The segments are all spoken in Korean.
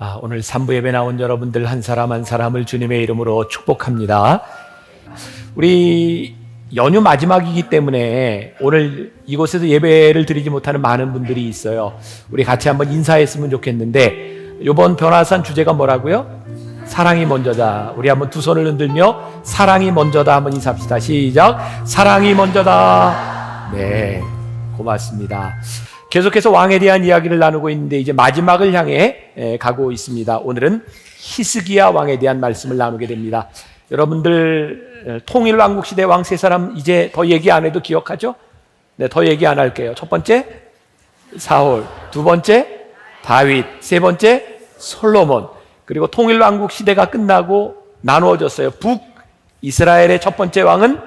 오늘 3부 예배 나온 여러분들 한 사람 한 사람을 주님의 이름으로 축복합니다. 우리 연휴 마지막이기 때문에 오늘 이곳에서 예배를 드리지 못하는 많은 분들이 있어요. 우리 같이 한번 인사했으면 좋겠는데, 이번 변화산 주제가 뭐라고요? 사랑이 먼저다. 우리 한번 두 손을 흔들며 사랑이 먼저다 한번 인사합시다. 시작. 사랑이 먼저다. 네, 고맙습니다. 계속해서 왕에 대한 이야기를 나누고 있는데 이제 마지막을 향해 가고 있습니다. 오늘은 히스기야 왕에 대한 말씀을 나누게 됩니다. 여러분들 통일왕국 시대 왕 세 사람 이제 더 얘기 안 해도 기억하죠? 네, 더 얘기 안 할게요. 첫 번째 사울, 두 번째 다윗, 세 번째 솔로몬. 그리고 통일왕국 시대가 끝나고 나누어졌어요. 북이스라엘의 첫 번째 왕은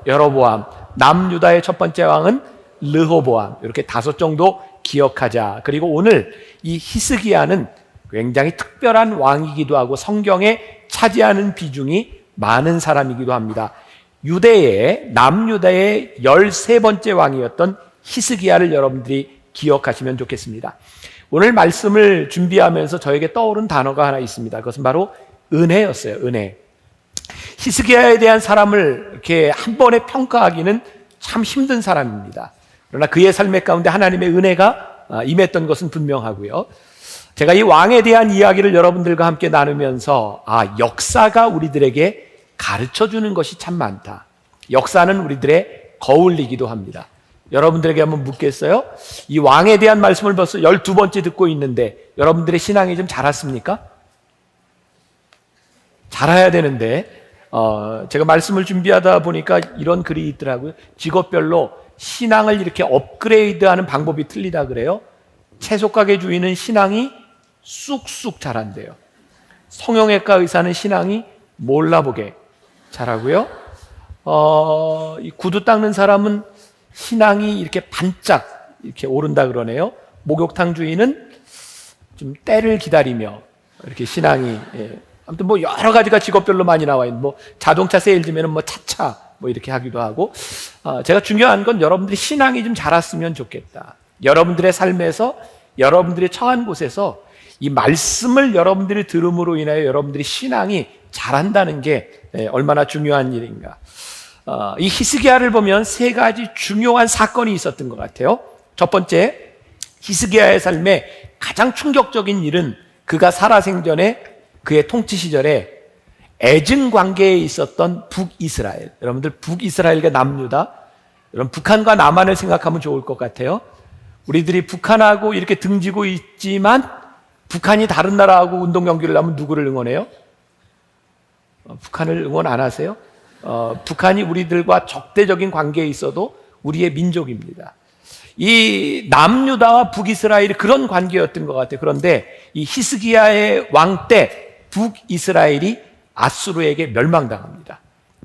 여로보암, 남유다의 첫 번째 왕은 르호보암. 이렇게 5 정도 기억하자. 그리고 오늘 이 히스기야는 굉장히 특별한 왕이기도 하고 성경에 차지하는 비중이 많은 사람이기도 합니다. 남유다의 13번째 왕이었던 히스기야를 여러분들이 기억하시면 좋겠습니다. 오늘 말씀을 준비하면서 저에게 떠오른 단어가 하나 있습니다. 그것은 바로 은혜였어요. 은혜. 히스기야에 대한 사람을 이렇게 한 번에 평가하기는 참 힘든 사람입니다. 그러나 그의 삶의 가운데 하나님의 은혜가 임했던 것은 분명하고요. 제가 이 왕에 대한 이야기를 여러분들과 함께 나누면서 역사가 우리들에게 가르쳐주는 것이 참 많다. 역사는 우리들의 거울이기도 합니다. 여러분들에게 한번 묻겠어요? 이 왕에 대한 말씀을 벌써 12번째 듣고 있는데 여러분들의 신앙이 좀 자랐습니까? 자라야 되는데 제가 말씀을 준비하다 보니까 이런 글이 있더라고요. 직업별로 신앙을 이렇게 업그레이드하는 방법이 틀리다 그래요. 채소가게 주인은 신앙이 쑥쑥 자란대요. 성형외과 의사는 신앙이 몰라보게 자라고요. 이 구두 닦는 사람은 신앙이 이렇게 반짝 이렇게 오른다 그러네요. 목욕탕 주인은 좀 때를 기다리며 이렇게 신앙이 아무튼 뭐 여러 가지가 직업별로 많이 나와 있는 자동차 세일즈면은 차차 이렇게 하기도 하고 제가 중요한 건 여러분들이 신앙이 좀 자랐으면 좋겠다. 여러분들의 삶에서 여러분들이 처한 곳에서 이 말씀을 여러분들이 들음으로 인하여 여러분들이 신앙이 자란다는 게 얼마나 중요한 일인가. 이 히스기야를 보면 3가지 중요한 사건이 있었던 것 같아요. 첫 번째, 히스기야의 삶에 가장 충격적인 일은 그가 살아생전에 그의 통치 시절에 애증 관계에 있었던 북이스라엘. 여러분들 북이스라엘과 남유다, 여러분 북한과 남한을 생각하면 좋을 것 같아요. 우리들이 북한하고 이렇게 등지고 있지만 북한이 다른 나라하고 운동 경기를 하면 누구를 응원해요? 북한을 응원 안 하세요? 북한이 우리들과 적대적인 관계에 있어도 우리의 민족입니다. 이 남유다와 북이스라엘이 그런 관계였던 것 같아요. 그런데 이 히스기야의 왕 때 북이스라엘이 아수르에게 멸망당합니다.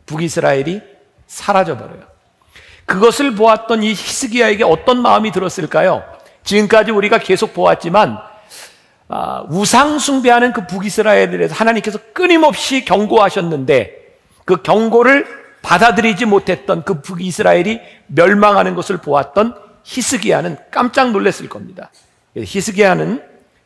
북이스라엘이 사라져버려요. 그것을 보았던 이 히스기야에게 어떤 마음이 들었을까요? 지금까지 우리가 계속 보았지만 우상 숭배하는 그 북이스라엘에 대해서 하나님께서 끊임없이 경고하셨는데 그 경고를 받아들이지 못했던 그 북이스라엘이 멸망하는 것을 보았던 히스기야는 깜짝 놀랐을 겁니다. 히스기야는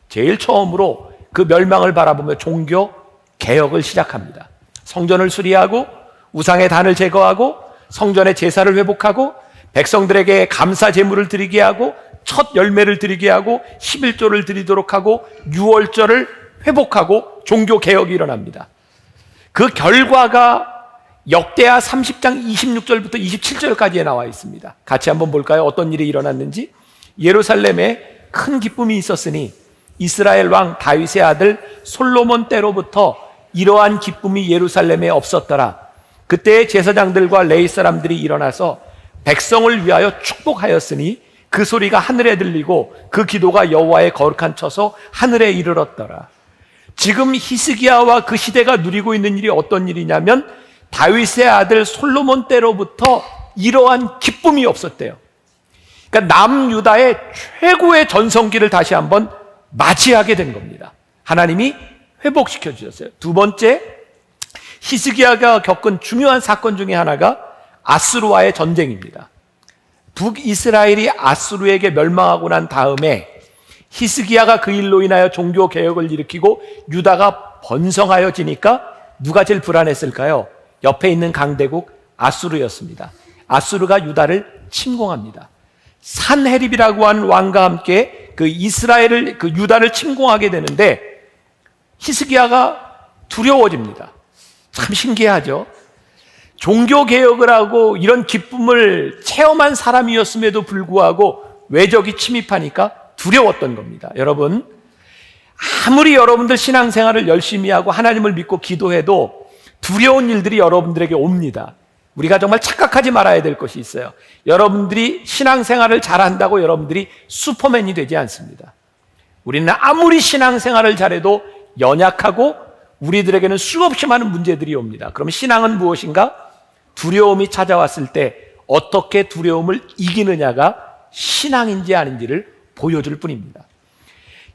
제일 처음으로 그 멸망을 바라보며 종교 개혁을 시작합니다. 성전을 수리하고 우상의 단을 제거하고 성전의 제사를 회복하고 백성들에게 감사 제물을 드리게 하고 첫 열매를 드리게 하고 11조를 드리도록 하고 유월절을 회복하고 종교 개혁이 일어납니다. 그 결과가 역대하 30장 26절부터 27절까지에 나와 있습니다. 같이 한번 볼까요? 어떤 일이 일어났는지. 예루살렘에 큰 기쁨이 있었으니 이스라엘 왕 다윗의 아들 솔로몬 때로부터 이러한 기쁨이 예루살렘에 없었더라. 그때 제사장들과 레위 사람들이 일어나서 백성을 위하여 축복하였으니 그 소리가 하늘에 들리고 그 기도가 여호와의 거룩한 처소 하늘에 이르렀더라. 지금 히스기야와 그 시대가 누리고 있는 일이 어떤 일이냐면 다윗의 아들 솔로몬 때로부터 이러한 기쁨이 없었대요. 그러니까 남유다의 최고의 전성기를 다시 한번 맞이하게 된 겁니다. 하나님이 회복시켜 주셨어요. 두 번째, 히스기야가 겪은 중요한 사건 중에 하나가 아수르와의 전쟁입니다. 북이스라엘이 아수르에게 멸망하고 난 다음에 히스기야가 그 일로 인하여 종교 개혁을 일으키고 유다가 번성하여지니까 누가 제일 불안했을까요? 옆에 있는 강대국 아수르였습니다. 아수르가 유다를 침공합니다. 산헤립이라고 하는 왕과 함께 그 이스라엘을, 그 유다를 침공하게 되는데 히스기야가 두려워집니다. 참 신기하죠? 종교 개혁을 하고 이런 기쁨을 체험한 사람이었음에도 불구하고 외적이 침입하니까 두려웠던 겁니다. 여러분, 아무리 여러분들 신앙생활을 열심히 하고 하나님을 믿고 기도해도 두려운 일들이 여러분들에게 옵니다. 우리가 정말 착각하지 말아야 될 것이 있어요. 여러분들이 신앙생활을 잘한다고 여러분들이 슈퍼맨이 되지 않습니다. 우리는 아무리 신앙생활을 잘해도 연약하고 우리들에게는 수없이 많은 문제들이 옵니다. 그럼 신앙은 무엇인가? 두려움이 찾아왔을 때 어떻게 두려움을 이기느냐가 신앙인지 아닌지를 보여줄 뿐입니다.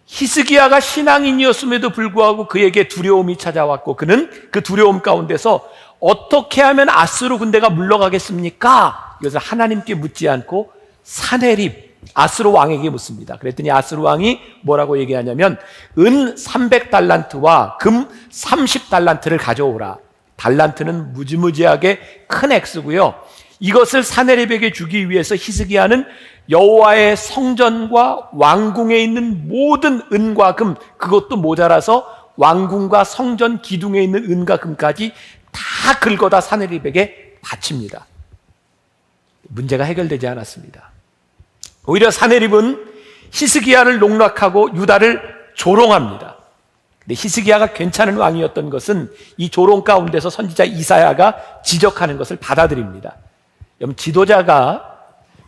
히스기야가 신앙인이었음에도 불구하고 그에게 두려움이 찾아왔고 그는 그 두려움 가운데서 어떻게 하면 아수르 군대가 물러가겠습니까? 이것을 하나님께 묻지 않고 산헤립 아수르 왕에게 묻습니다. 그랬더니 아수르 왕이 뭐라고 얘기하냐면 은 300달란트와 금 30달란트를 가져오라. 달란트는 무지무지하게 큰 액수고요. 이것을 산헤립에게 주기 위해서 히스기야는 여호와의 성전과 왕궁에 있는 모든 은과 금, 그것도 모자라서 왕궁과 성전 기둥에 있는 은과 금까지 다 긁어다 산헤립에게 바칩니다. 문제가 해결되지 않았습니다. 오히려 산헤립은 히스기야를 농락하고 유다를 조롱합니다. 근데 히스기야가 괜찮은 왕이었던 것은 이 조롱 가운데서 선지자 이사야가 지적하는 것을 받아들입니다. 여러분, 지도자가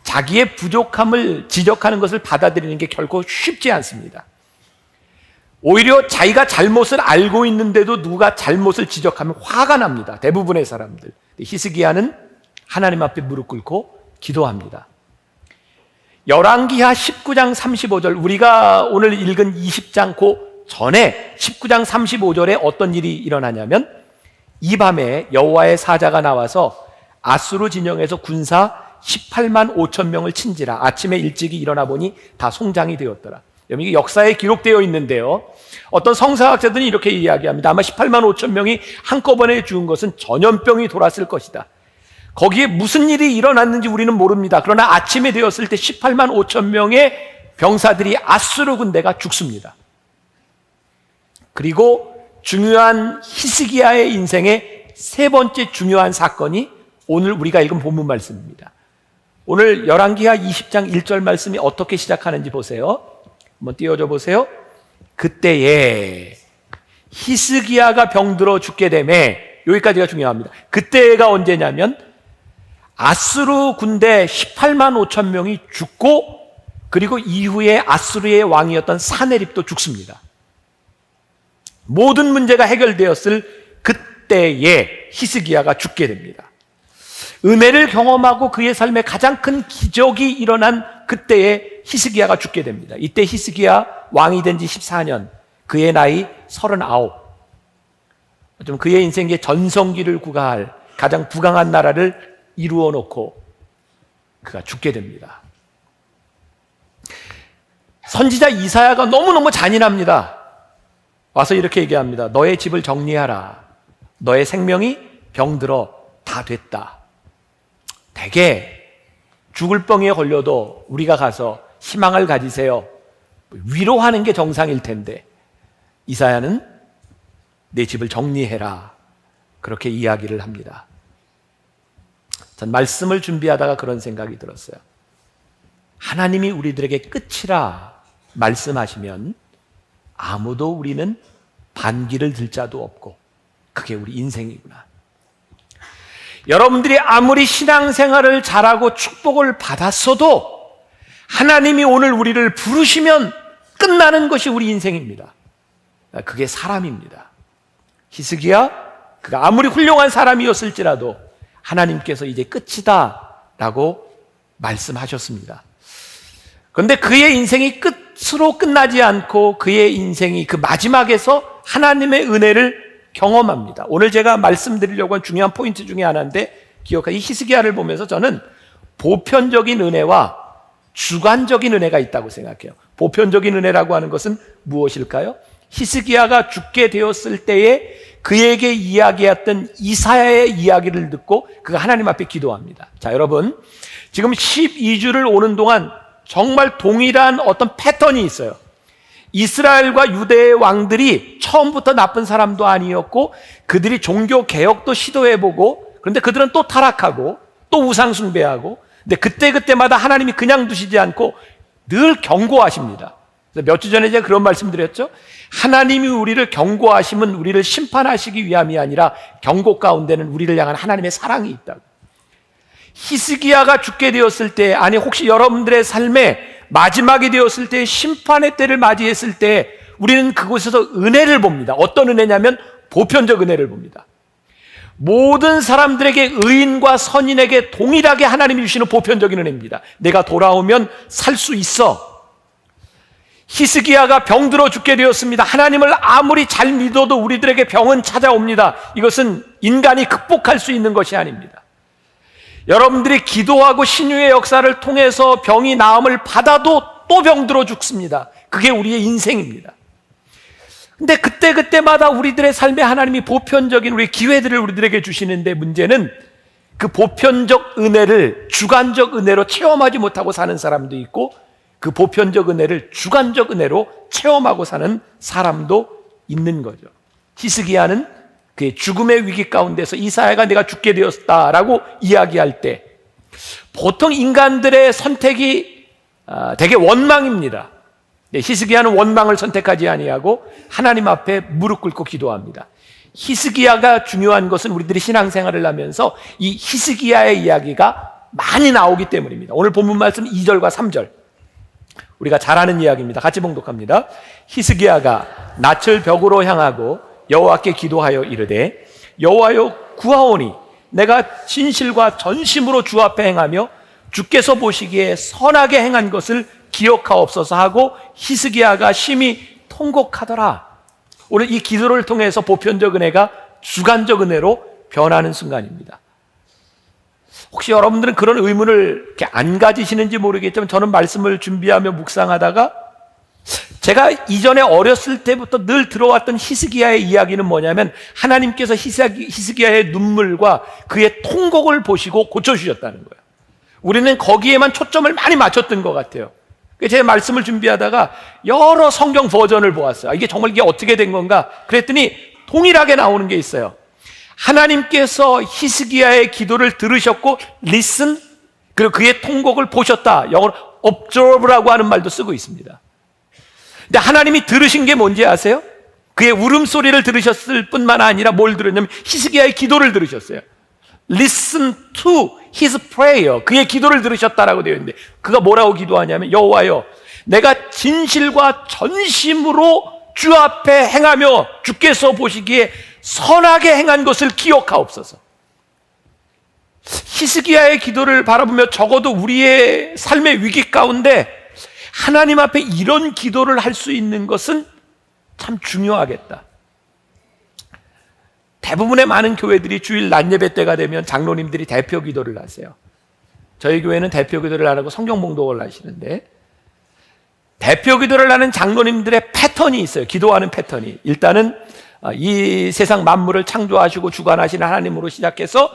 자기의 부족함을 지적하는 것을 받아들이는 게 결코 쉽지 않습니다. 오히려 자기가 잘못을 알고 있는데도 누가 잘못을 지적하면 화가 납니다. 대부분의 사람들. 히스기야는 하나님 앞에 무릎 꿇고 기도합니다. 열왕기하 19장 35절, 우리가 오늘 읽은 20장 그 전에 19장 35절에 어떤 일이 일어나냐면 이 밤에 여호와의 사자가 나와서 아수르 진영에서 군사 18만 5천 명을 친지라. 아침에 일찍이 일어나 보니 다 송장이 되었더라. 여러분, 이게 역사에 기록되어 있는데요, 어떤 성사학자들이 이렇게 이야기합니다. 아마 18만 5천 명이 한꺼번에 죽은 것은 전염병이 돌았을 것이다. 거기에 무슨 일이 일어났는지 우리는 모릅니다. 그러나 아침에 되었을 때 18만 5천 명의 병사들이 아수르 군대가 죽습니다. 그리고 중요한 히스기야의 인생의 세 번째 중요한 사건이 오늘 우리가 읽은 본문 말씀입니다. 오늘 열왕기하 20장 1절 말씀이 어떻게 시작하는지 보세요. 한번 띄워줘 보세요. 그때에 히스기야가 병들어 죽게 되매, 여기까지가 중요합니다. 그때가 언제냐면 아수르 군대 18만 5천 명이 죽고 그리고 이후에 아수르의 왕이었던 산헤립도 죽습니다. 모든 문제가 해결되었을 그때에 히스기야가 죽게 됩니다. 은혜를 경험하고 그의 삶에 가장 큰 기적이 일어난 그때에 히스기야가 죽게 됩니다. 이때 히스기야 왕이 된 지 14년, 그의 나이 39. 좀 그의 인생의 전성기를 구가할 가장 부강한 나라를 이루어 놓고 그가 죽게 됩니다. 선지자 이사야가 너무너무 잔인합니다. 와서 이렇게 얘기합니다. 너의 집을 정리하라. 너의 생명이 병들어 다 됐다. 대개 죽을 병에 걸려도 우리가 가서 희망을 가지세요, 위로하는 게 정상일 텐데 이사야는 내 집을 정리해라, 그렇게 이야기를 합니다. 전 말씀을 준비하다가 그런 생각이 들었어요. 하나님이 우리들에게 끝이라 말씀하시면 아무도 우리는 반기를 들 자도 없고 그게 우리 인생이구나. 여러분들이 아무리 신앙생활을 잘하고 축복을 받았어도 하나님이 오늘 우리를 부르시면 끝나는 것이 우리 인생입니다. 그게 사람입니다. 히스기야, 그가 아무리 훌륭한 사람이었을지라도 하나님께서 이제 끝이다 라고 말씀하셨습니다. 그런데 그의 인생이 끝으로 끝나지 않고 그의 인생이 그 마지막에서 하나님의 은혜를 경험합니다. 오늘 제가 말씀드리려고 한 중요한 포인트 중에 하나인데, 기억하, 이 히스기야를 보면서 저는 보편적인 은혜와 주관적인 은혜가 있다고 생각해요. 보편적인 은혜라고 하는 것은 무엇일까요? 히스기야가 죽게 되었을 때에 그에게 이야기했던 이사야의 이야기를 듣고 그가 하나님 앞에 기도합니다. 자, 여러분, 지금 12주를 오는 동안 정말 동일한 어떤 패턴이 있어요. 이스라엘과 유대의 왕들이 처음부터 나쁜 사람도 아니었고 그들이 종교 개혁도 시도해보고, 그런데 그들은 또 타락하고 또 우상 숭배하고, 근데 그때마다 하나님이 그냥 두시지 않고 늘 경고하십니다. 몇 주 전에 제가 그런 말씀 드렸죠. 하나님이 우리를 경고하시면 우리를 심판하시기 위함이 아니라 경고 가운데는 우리를 향한 하나님의 사랑이 있다고. 히스기야가 죽게 되었을 때, 아니 혹시 여러분들의 삶에 마지막이 되었을 때, 심판의 때를 맞이했을 때 우리는 그곳에서 은혜를 봅니다. 어떤 은혜냐면 보편적 은혜를 봅니다. 모든 사람들에게, 의인과 선인에게 동일하게 하나님이 주시는 보편적인 은혜입니다. 내가 돌아오면 살 수 있어. 히스기야가 병들어 죽게 되었습니다. 하나님을 아무리 잘 믿어도 우리들에게 병은 찾아옵니다. 이것은 인간이 극복할 수 있는 것이 아닙니다. 여러분들이 기도하고 신유의 역사를 통해서 병이 나음을 받아도 또 병들어 죽습니다. 그게 우리의 인생입니다. 근데 그때마다 우리들의 삶에 하나님이 보편적인 우리 기회들을 우리들에게 주시는데, 문제는 그 보편적 은혜를 주관적 은혜로 체험하지 못하고 사는 사람도 있고, 그 보편적 은혜를 주관적 은혜로 체험하고 사는 사람도 있는 거죠. 히스기야는 그의 죽음의 위기 가운데서 이사야가 내가 죽게 되었다라고 이야기할 때 보통 인간들의 선택이 되게 원망입니다. 히스기야는 원망을 선택하지 아니하고 하나님 앞에 무릎 꿇고 기도합니다. 히스기야가 중요한 것은 우리들이 신앙생활을 하면서 이 히스기야의 이야기가 많이 나오기 때문입니다. 오늘 본문 말씀 2절과 3절 우리가 잘 아는 이야기입니다. 같이 봉독합니다. 히스기야가 낯을 벽으로 향하고 여호와께 기도하여 이르되, 여호와여 구하오니 내가 진실과 전심으로 주 앞에 행하며 주께서 보시기에 선하게 행한 것을 기억하옵소서 하고 히스기야가 심히 통곡하더라. 오늘 이 기도를 통해서 보편적 은혜가 주관적 은혜로 변하는 순간입니다. 혹시 여러분들은 그런 의문을 이렇게 안 가지시는지 모르겠지만, 저는 말씀을 준비하며 묵상하다가 제가 이전에 어렸을 때부터 늘 들어왔던 히스기야의 이야기는 뭐냐면, 하나님께서 히스기야의 눈물과 그의 통곡을 보시고 고쳐주셨다는 거예요. 우리는 거기에만 초점을 많이 맞췄던 것 같아요. 제 말씀을 준비하다가 여러 성경 버전을 보았어요. 이게 정말 이게 어떻게 된 건가? 그랬더니 동일하게 나오는 게 있어요. 하나님께서 히스기야의 기도를 들으셨고 listen, 그리고 그의 통곡을 보셨다. 영어로 observe라고 하는 말도 쓰고 있습니다. 근데 하나님이 들으신 게 뭔지 아세요? 그의 울음소리를 들으셨을 뿐만 아니라 뭘 들었냐면 히스기야의 기도를 들으셨어요. Listen to his prayer. 그의 기도를 들으셨다라고 되어 있는데, 그가 뭐라고 기도하냐면, 여호와여 내가 진실과 전심으로 주 앞에 행하며 주께서 보시기에 선하게 행한 것을 기억하옵소서. 히스기야의 기도를 바라보며 적어도 우리의 삶의 위기 가운데 하나님 앞에 이런 기도를 할 수 있는 것은 참 중요하겠다. 대부분의 많은 교회들이 주일 낮 예배 때가 되면 장로님들이 대표 기도를 하세요. 저희 교회는 대표 기도를 안 하고 성경 봉독을 하시는데, 대표 기도를 하는 장로님들의 패턴이 있어요. 기도하는 패턴이. 일단은 이 세상 만물을 창조하시고 주관하시는 하나님으로 시작해서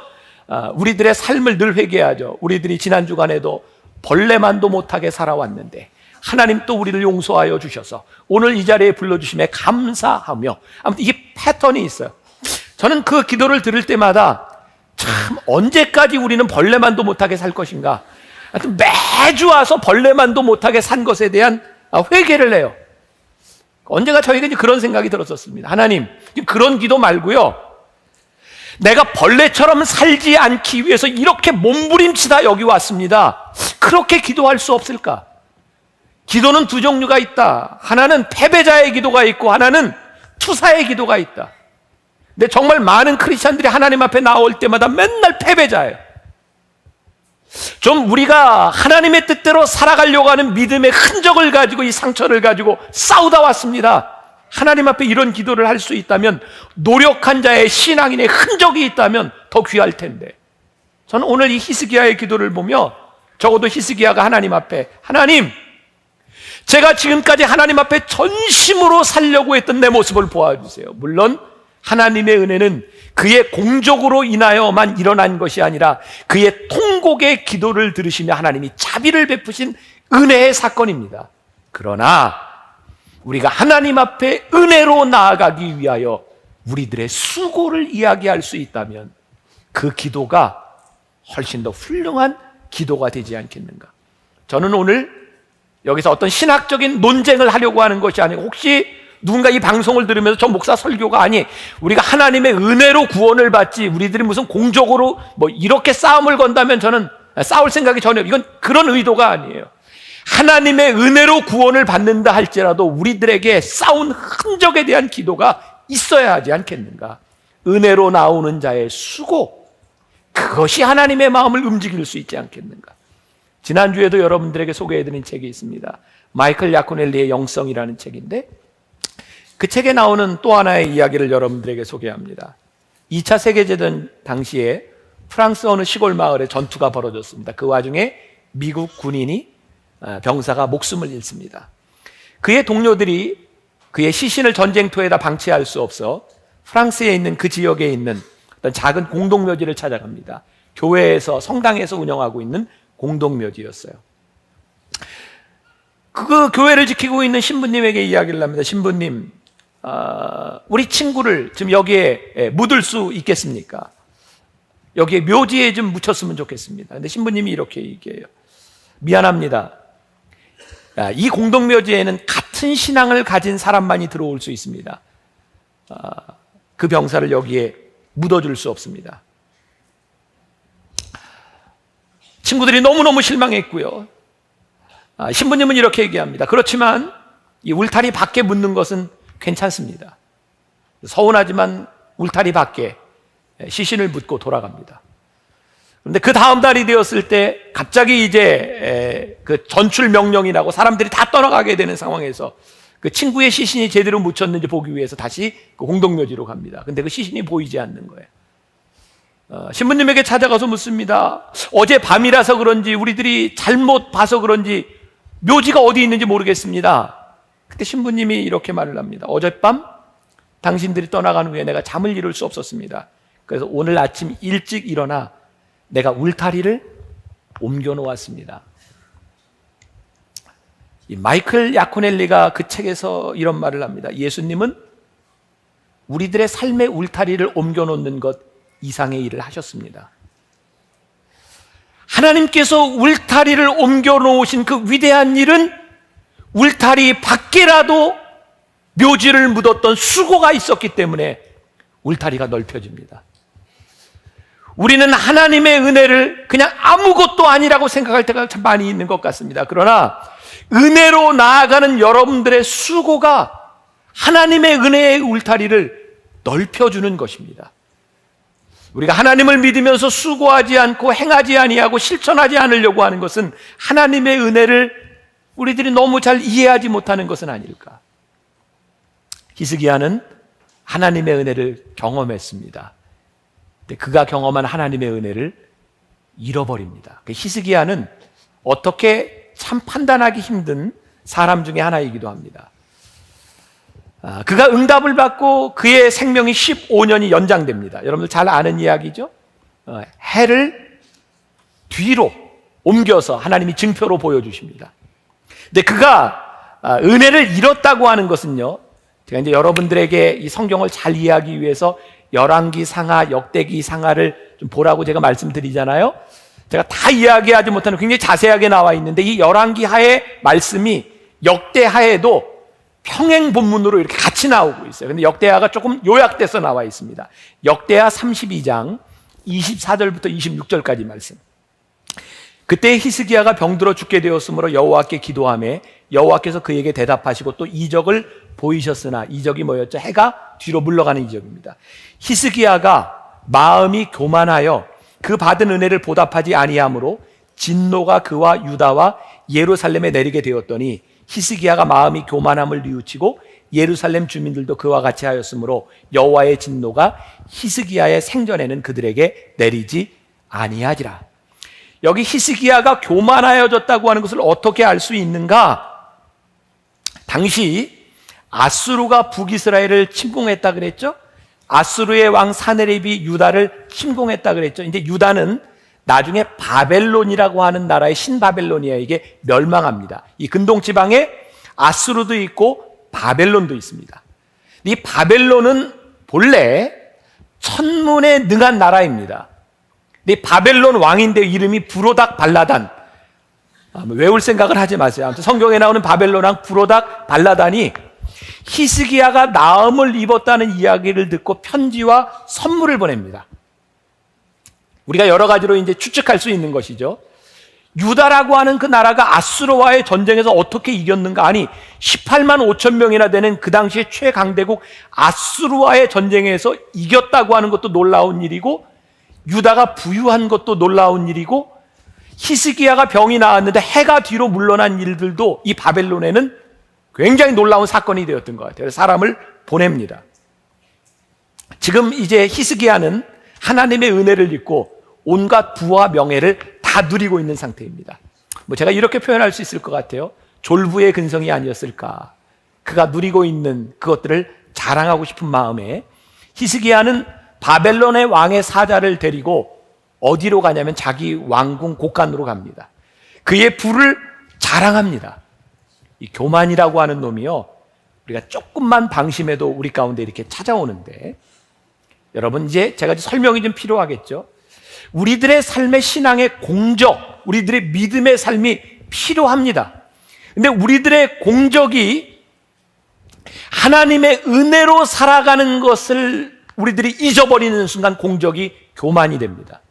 우리들의 삶을 늘 회개하죠. 우리들이 지난 주간에도 벌레만도 못하게 살아왔는데 하나님 또 우리를 용서하여 주셔서 오늘 이 자리에 불러주심에 감사하며, 아무튼 이게 패턴이 있어요. 저는 그 기도를 들을 때마다 참 언제까지 우리는 벌레만도 못하게 살 것인가, 하여튼 매주 와서 벌레만도 못하게 산 것에 대한 회개를 해요. 언제가 저에게 그런 생각이 들었었습니다. 하나님, 그런 기도 말고요, 내가 벌레처럼 살지 않기 위해서 이렇게 몸부림치다 여기 왔습니다. 그렇게 기도할 수 없을까? 기도는 두 종류가 있다. 하나는 패배자의 기도가 있고 하나는 투사의 기도가 있다. 근데 정말 많은 크리스찬들이 하나님 앞에 나올 때마다 맨날 패배자예요. 좀 우리가 하나님의 뜻대로 살아가려고 하는 믿음의 흔적을 가지고 이 상처를 가지고 싸우다 왔습니다. 하나님 앞에 이런 기도를 할 수 있다면, 노력한 자의 신앙인의 흔적이 있다면 더 귀할 텐데, 저는 오늘 이 히스기야의 기도를 보며 적어도 히스기야가 하나님 앞에, 하나님, 제가 지금까지 하나님 앞에 전심으로 살려고 했던 내 모습을 보아주세요. 물론 하나님의 은혜는 그의 공적으로 인하여만 일어난 것이 아니라 그의 통곡의 기도를 들으시며 하나님이 자비를 베푸신 은혜의 사건입니다. 그러나 우리가 하나님 앞에 은혜로 나아가기 위하여 우리들의 수고를 이야기할 수 있다면 그 기도가 훨씬 더 훌륭한 기도가 되지 않겠는가. 저는 오늘 여기서 어떤 신학적인 논쟁을 하려고 하는 것이 아니고, 혹시 누군가 이 방송을 들으면서 저 목사 설교가 아니, 우리가 하나님의 은혜로 구원을 받지 우리들이 무슨 공적으로 뭐 이렇게 싸움을 건다면 저는 싸울 생각이 전혀, 이건 그런 의도가 아니에요. 하나님의 은혜로 구원을 받는다 할지라도 우리들에게 싸운 흔적에 대한 기도가 있어야 하지 않겠는가. 은혜로 나오는 자의 수고, 그것이 하나님의 마음을 움직일 수 있지 않겠는가. 지난주에도 여러분들에게 소개해드린 책이 있습니다. 마이클 야코넬리의 영성이라는 책인데, 그 책에 나오는 또 하나의 이야기를 여러분들에게 소개합니다. 2차 세계대전 당시에 프랑스 어느 시골 마을에 전투가 벌어졌습니다. 그 와중에 미국 군인이, 병사가 목숨을 잃습니다. 그의 동료들이 그의 시신을 전쟁터에다 방치할 수 없어 프랑스에 있는 그 지역에 있는 어떤 작은 공동묘지를 찾아갑니다. 교회에서, 성당에서 운영하고 있는 공동묘지였어요. 그 교회를 지키고 있는 신부님에게 이야기를 합니다. 신부님, 우리 친구를 지금 여기에 묻을 수 있겠습니까? 여기에 묘지에 좀 묻혔으면 좋겠습니다. 근데 신부님이 이렇게 얘기해요. 미안합니다. 이 공동묘지에는 같은 신앙을 가진 사람만이 들어올 수 있습니다. 그 병사를 여기에 묻어줄 수 없습니다. 친구들이 너무너무 실망했고요. 신부님은 이렇게 얘기합니다. 그렇지만 이 울타리 밖에 묻는 것은 괜찮습니다. 서운하지만 울타리 밖에 시신을 묻고 돌아갑니다. 그런데 그 다음 달이 되었을 때 갑자기 이제 그 전출 명령이 나고 사람들이 다 떠나가게 되는 상황에서 그 친구의 시신이 제대로 묻혔는지 보기 위해서 다시 그 공동묘지로 갑니다. 근데 그 시신이 보이지 않는 거예요. 신부님에게 찾아가서 묻습니다. 어제 밤이라서 그런지 우리들이 잘못 봐서 그런지 묘지가 어디 있는지 모르겠습니다. 그때 신부님이 이렇게 말을 합니다. 어젯밤 당신들이 떠나간 후에 내가 잠을 이룰 수 없었습니다. 그래서 오늘 아침 일찍 일어나 내가 울타리를 옮겨 놓았습니다. 이 마이클 야코넬리가 그 책에서 이런 말을 합니다. 예수님은 우리들의 삶의 울타리를 옮겨 놓는 것 이상의 일을 하셨습니다. 하나님께서 울타리를 옮겨 놓으신 그 위대한 일은 울타리 밖이라도 묘지를 묻었던 수고가 있었기 때문에 울타리가 넓혀집니다. 우리는 하나님의 은혜를 그냥 아무것도 아니라고 생각할 때가 참 많이 있는 것 같습니다. 그러나 은혜로 나아가는 여러분들의 수고가 하나님의 은혜의 울타리를 넓혀주는 것입니다. 우리가 하나님을 믿으면서 수고하지 않고 행하지 아니하고 실천하지 않으려고 하는 것은 하나님의 은혜를 우리들이 너무 잘 이해하지 못하는 것은 아닐까. 히스기야는 하나님의 은혜를 경험했습니다. 근데 그가 경험한 하나님의 은혜를 잃어버립니다. 히스기야는 어떻게 참 판단하기 힘든 사람 중에 하나이기도 합니다. 그가 응답을 받고 그의 생명이 15년이 연장됩니다. 여러분들 잘 아는 이야기죠? 해를 뒤로 옮겨서 하나님이 증표로 보여주십니다. 근데 그가 은혜를 잃었다고 하는 것은요, 제가 이제 여러분들에게 이 성경을 잘 이해하기 위해서 열왕기 상하, 역대기 상하를 좀 보라고 제가 말씀드리잖아요. 제가 다 이야기하지 못하는 굉장히 자세하게 나와 있는데 이 열왕기 하의 말씀이 역대하에도 평행 본문으로 이렇게 같이 나오고 있어요. 근데 역대하가 조금 요약돼서 나와 있습니다. 역대하 32장 24절부터 26절까지 말씀. 그때 히스기야가 병들어 죽게 되었으므로 여호와께 기도하매 여호와께서 그에게 대답하시고 또 이적을 보이셨으나, 이적이 뭐였죠? 해가 뒤로 물러가는 이적입니다. 히스기야가 마음이 교만하여 그 받은 은혜를 보답하지 아니하므로 진노가 그와 유다와 예루살렘에 내리게 되었더니 히스기야가 마음이 교만함을 뉘우치고 예루살렘 주민들도 그와 같이 하였으므로 여호와의 진노가 히스기야의 생전에는 그들에게 내리지 아니하지라. 여기 히스기야가 교만하여졌다고 하는 것을 어떻게 알 수 있는가? 당시 아수르가 북이스라엘을 침공했다 그랬죠? 아수르의 왕 사네립이 유다를 침공했다 그랬죠? 이제 유다는 나중에 바벨론이라고 하는 나라의 신바벨로니아에게 멸망합니다. 이 근동 지방에 아수르도 있고 바벨론도 있습니다. 이 바벨론은 본래 천문에 능한 나라입니다. 이 바벨론 왕인데 이름이 브로닥 발라단. 외울 생각을 하지 마세요. 아무튼 성경에 나오는 바벨론 왕 브로닥 발라단이 히스기야가 나음을 입었다는 이야기를 듣고 편지와 선물을 보냅니다. 우리가 여러 가지로 이제 추측할 수 있는 것이죠. 유다라고 하는 그 나라가 아수르와의 전쟁에서 어떻게 이겼는가? 아니, 18만 5천 명이나 되는 그 당시의 최강대국 아수르와의 전쟁에서 이겼다고 하는 것도 놀라운 일이고, 유다가 부유한 것도 놀라운 일이고, 히스기야가 병이 나았는데 해가 뒤로 물러난 일들도 이 바벨론에는 굉장히 놀라운 사건이 되었던 것 같아요. 사람을 보냅니다. 지금 이제 히스기야는 하나님의 은혜를 입고 온갖 부와 명예를 다 누리고 있는 상태입니다. 제가 이렇게 표현할 수 있을 것 같아요. 졸부의 근성이 아니었을까. 그가 누리고 있는 그것들을 자랑하고 싶은 마음에 히스기야는 바벨론의 왕의 사자를 데리고 어디로 가냐면 자기 왕궁 곳간으로 갑니다. 그의 부를 자랑합니다. 이 교만이라고 하는 놈이요, 우리가 조금만 방심해도 우리 가운데 이렇게 찾아오는데, 여러분 이제 제가 설명이 좀 필요하겠죠. 우리들의 삶의 신앙의 공적, 우리들의 믿음의 삶이 필요합니다. 근데 우리들의 공적이 하나님의 은혜로 살아가는 것을 우리들이 잊어버리는 순간 공적이 교만이 됩니다.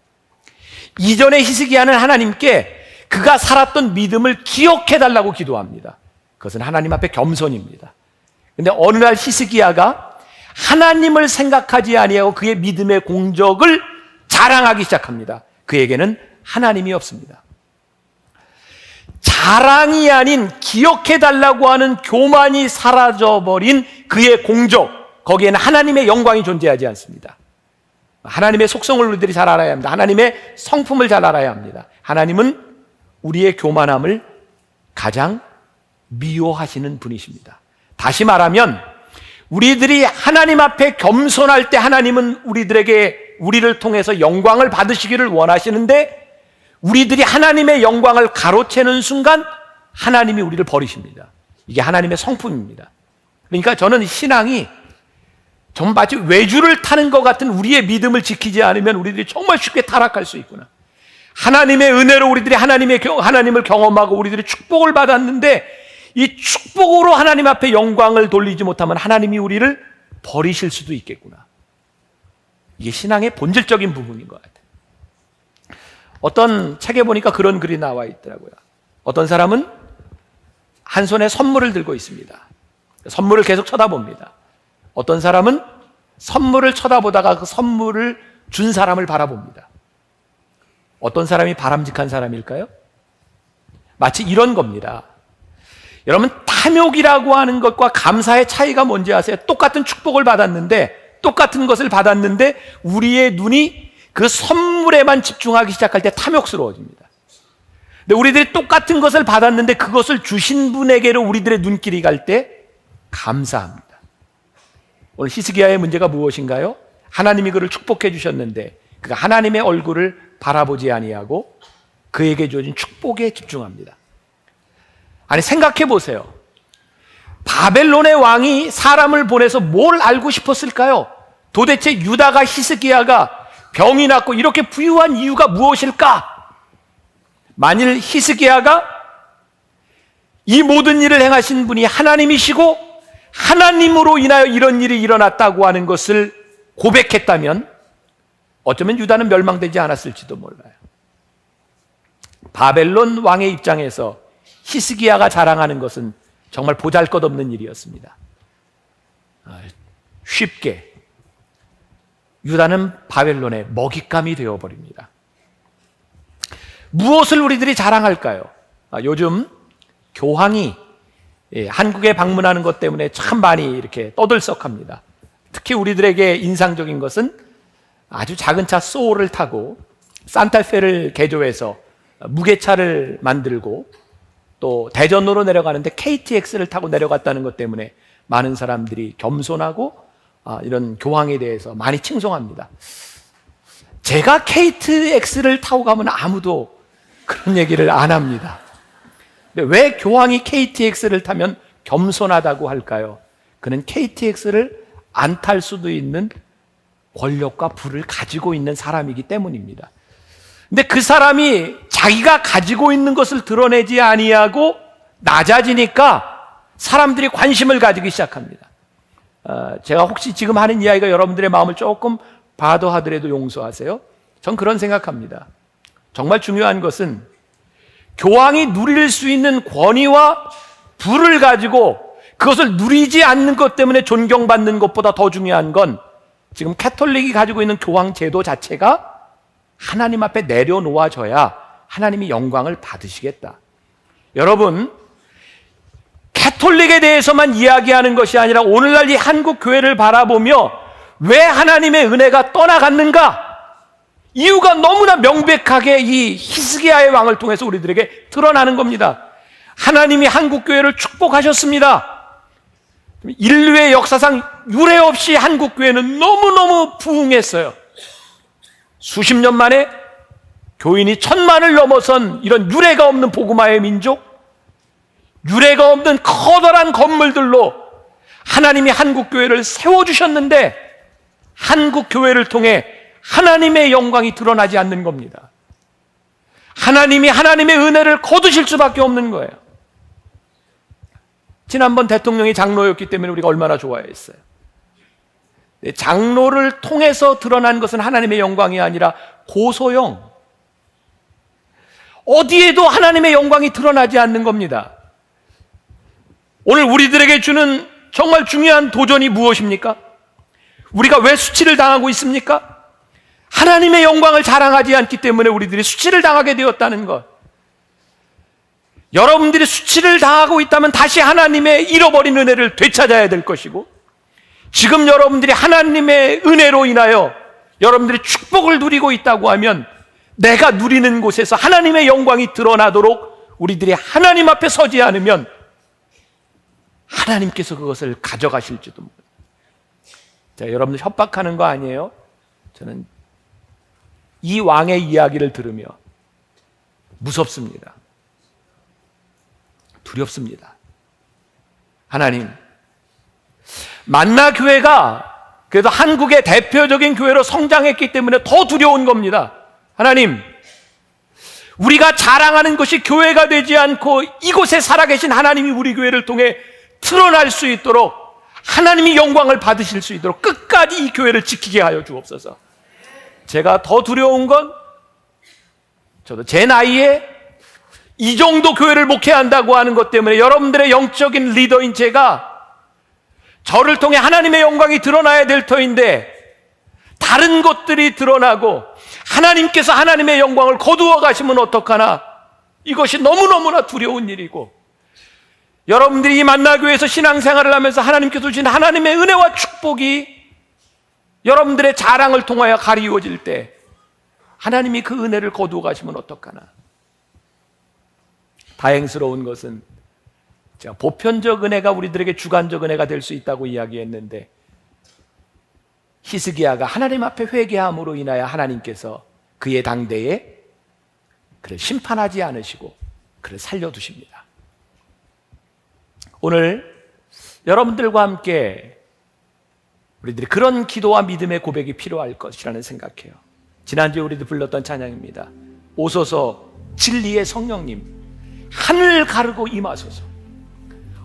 이전에 히스기야는 하나님께 그가 살았던 믿음을 기억해달라고 기도합니다. 그것은 하나님 앞에 겸손입니다. 근데 어느 날 히스기야가 하나님을 생각하지 아니하고 그의 믿음의 공적을 자랑하기 시작합니다. 그에게는 하나님이 없습니다. 자랑이 아닌 기억해달라고 하는 교만이 사라져버린 그의 공적, 거기에는 하나님의 영광이 존재하지 않습니다. 하나님의 속성을 우리들이 잘 알아야 합니다. 하나님의 성품을 잘 알아야 합니다. 하나님은 우리의 교만함을 가장 미워하시는 분이십니다. 다시 말하면 우리들이 하나님 앞에 겸손할 때 하나님은 우리를 통해서 영광을 받으시기를 원하시는데, 우리들이 하나님의 영광을 가로채는 순간 하나님이 우리를 버리십니다. 이게 하나님의 성품입니다. 그러니까 저는 신앙이 정말 마치 외주를 타는 것 같은 우리의 믿음을 지키지 않으면 우리들이 정말 쉽게 타락할 수 있구나. 하나님의 은혜로 우리들이 하나님을 경험하고 우리들이 축복을 받았는데, 이 축복으로 하나님 앞에 영광을 돌리지 못하면 하나님이 우리를 버리실 수도 있겠구나. 이게 신앙의 본질적인 부분인 것 같아요. 어떤 책에 보니까 그런 글이 나와 있더라고요. 어떤 사람은 한 손에 선물을 들고 있습니다. 선물을 계속 쳐다봅니다. 어떤 사람은 선물을 쳐다보다가 그 선물을 준 사람을 바라봅니다. 어떤 사람이 바람직한 사람일까요? 마치 이런 겁니다. 여러분, 탐욕이라고 하는 것과 감사의 차이가 뭔지 아세요? 똑같은 축복을 받았는데, 똑같은 것을 받았는데 우리의 눈이 그 선물에만 집중하기 시작할 때 탐욕스러워집니다. 근데 우리들이 똑같은 것을 받았는데 그것을 주신 분에게로 우리들의 눈길이 갈 때 감사합니다. 오늘 히스기야의 문제가 무엇인가요? 하나님이 그를 축복해 주셨는데 그가 하나님의 얼굴을 바라보지 아니하고 그에게 주어진 축복에 집중합니다. 아니, 생각해 보세요. 바벨론의 왕이 사람을 보내서 뭘 알고 싶었을까요? 도대체 유다가, 히스기야가 병이 났고 이렇게 부유한 이유가 무엇일까? 만일 히스기야가 이 모든 일을 행하신 분이 하나님이시고 하나님으로 인하여 이런 일이 일어났다고 하는 것을 고백했다면 어쩌면 유다는 멸망되지 않았을지도 몰라요. 바벨론 왕의 입장에서 히스기야가 자랑하는 것은 정말 보잘것없는 일이었습니다. 쉽게 유다는 바벨론의 먹잇감이 되어버립니다. 무엇을 우리들이 자랑할까요? 요즘 교황이 한국에 방문하는 것 때문에 참 많이 이렇게 떠들썩합니다. 특히 우리들에게 인상적인 것은 아주 작은 차 소울을 타고 산타페를 개조해서 무게차를 만들고 또 대전으로 내려가는데 KTX를 타고 내려갔다는 것 때문에 많은 사람들이 겸손하고 이런 교황에 대해서 많이 칭송합니다. 제가 KTX를 타고 가면 아무도 그런 얘기를 안 합니다. 근데 왜 교황이 KTX를 타면 겸손하다고 할까요? 그는 KTX를 안 탈 수도 있는 권력과 부를 가지고 있는 사람이기 때문입니다. 근데 그 사람이 자기가 가지고 있는 것을 드러내지 아니하고 낮아지니까 사람들이 관심을 가지기 시작합니다. 제가 혹시 지금 하는 이야기가 여러분들의 마음을 조금 바더하더라도 용서하세요. 전 그런 생각합니다. 정말 중요한 것은 교황이 누릴 수 있는 권위와 부를 가지고 그것을 누리지 않는 것 때문에 존경받는 것보다 더 중요한 건 지금 캐톨릭이 가지고 있는 교황 제도 자체가 하나님 앞에 내려놓아져야 하나님이 영광을 받으시겠다. 여러분, 캐톨릭에 대해서만 이야기하는 것이 아니라 오늘날 이 한국 교회를 바라보며 왜 하나님의 은혜가 떠나갔는가? 이유가 너무나 명백하게 이 히스기야의 왕을 통해서 우리들에게 드러나는 겁니다. 하나님이 한국 교회를 축복하셨습니다. 인류의 역사상 유례 없이 한국 교회는 너무너무 부흥했어요. 수십 년 만에 교인이 1000만을 넘어선 이런 유례가 없는 복음화의 민족, 유례가 없는 커다란 건물들로 하나님이 한국 교회를 세워주셨는데 한국 교회를 통해 하나님의 영광이 드러나지 않는 겁니다. 하나님이 하나님의 은혜를 거두실 수밖에 없는 거예요. 지난번 대통령이 장로였기 때문에 우리가 얼마나 좋아했어요. 장로를 통해서 드러난 것은 하나님의 영광이 아니라 고소영, 어디에도 하나님의 영광이 드러나지 않는 겁니다. 오늘 우리들에게 주는 정말 중요한 도전이 무엇입니까? 우리가 왜 수치를 당하고 있습니까? 하나님의 영광을 자랑하지 않기 때문에 우리들이 수치를 당하게 되었다는 것. 여러분들이 수치를 당하고 있다면 다시 하나님의 잃어버린 은혜를 되찾아야 될 것이고, 지금 여러분들이 하나님의 은혜로 인하여 여러분들이 축복을 누리고 있다고 하면 내가 누리는 곳에서 하나님의 영광이 드러나도록 우리들이 하나님 앞에 서지 않으면 하나님께서 그것을 가져가실지도 모릅니다. 자, 여러분들 협박하는 거 아니에요? 저는 이 왕의 이야기를 들으며 무섭습니다. 두렵습니다. 하나님, 만나 교회가 그래도 한국의 대표적인 교회로 성장했기 때문에 더 두려운 겁니다. 하나님, 우리가 자랑하는 것이 교회가 되지 않고 이곳에 살아계신 하나님이 우리 교회를 통해 드러날 수 있도록, 하나님이 영광을 받으실 수 있도록 끝까지 이 교회를 지키게 하여 주옵소서. 제가 더 두려운 건, 저도 제 나이에 이 정도 교회를 목회한다고 하는 것 때문에 여러분들의 영적인 리더인 제가 저를 통해 하나님의 영광이 드러나야 될 터인데 다른 것들이 드러나고 하나님께서 하나님의 영광을 거두어 가시면 어떡하나, 이것이 너무너무나 두려운 일이고, 여러분들이 이 만나교회에서 신앙생활을 하면서 하나님께서 주신 하나님의 은혜와 축복이 여러분들의 자랑을 통하여 가리워질 때 하나님이 그 은혜를 거두어 가시면 어떡하나. 다행스러운 것은 제가 보편적 은혜가 우리들에게 주관적 은혜가 될 수 있다고 이야기했는데, 히스기야가 하나님 앞에 회개함으로 인하여 하나님께서 그의 당대에 그를 심판하지 않으시고 그를 살려두십니다. 오늘 여러분들과 함께 우리들이 그런 기도와 믿음의 고백이 필요할 것이라는 생각해요. 지난주에 우리도 불렀던 찬양입니다. 오소서 진리의 성령님, 하늘 가르고 임하소서.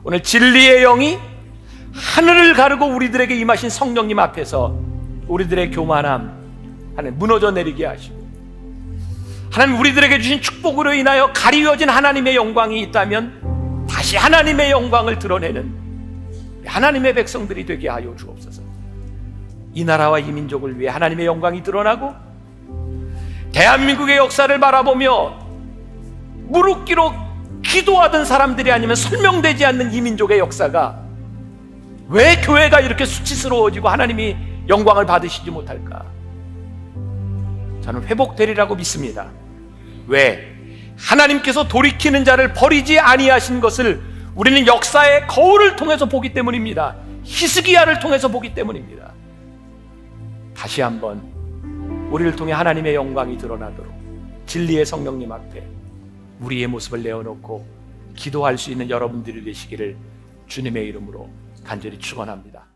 오늘 진리의 영이 하늘을 가르고 우리들에게 임하신 성령님 앞에서 우리들의 교만함 하나님 무너져 내리게 하시고, 하나님 우리들에게 주신 축복으로 인하여 가리워진 하나님의 영광이 있다면 다시 하나님의 영광을 드러내는 하나님의 백성들이 되게 하여 주옵소서. 이 나라와 이 민족을 위해 하나님의 영광이 드러나고, 대한민국의 역사를 바라보며 무릎 꿇어 기도하던 사람들이 아니면 설명되지 않는 이 민족의 역사가 왜 교회가 이렇게 수치스러워지고 하나님이 영광을 받으시지 못할까? 저는 회복되리라고 믿습니다. 왜? 하나님께서 돌이키는 자를 버리지 아니하신 것을 우리는 역사의 거울을 통해서 보기 때문입니다. 히스기야를 통해서 보기 때문입니다. 다시 한번 우리를 통해 하나님의 영광이 드러나도록 진리의 성령님 앞에 우리의 모습을 내어놓고 기도할 수 있는 여러분들이 되시기를 주님의 이름으로 간절히 축원합니다.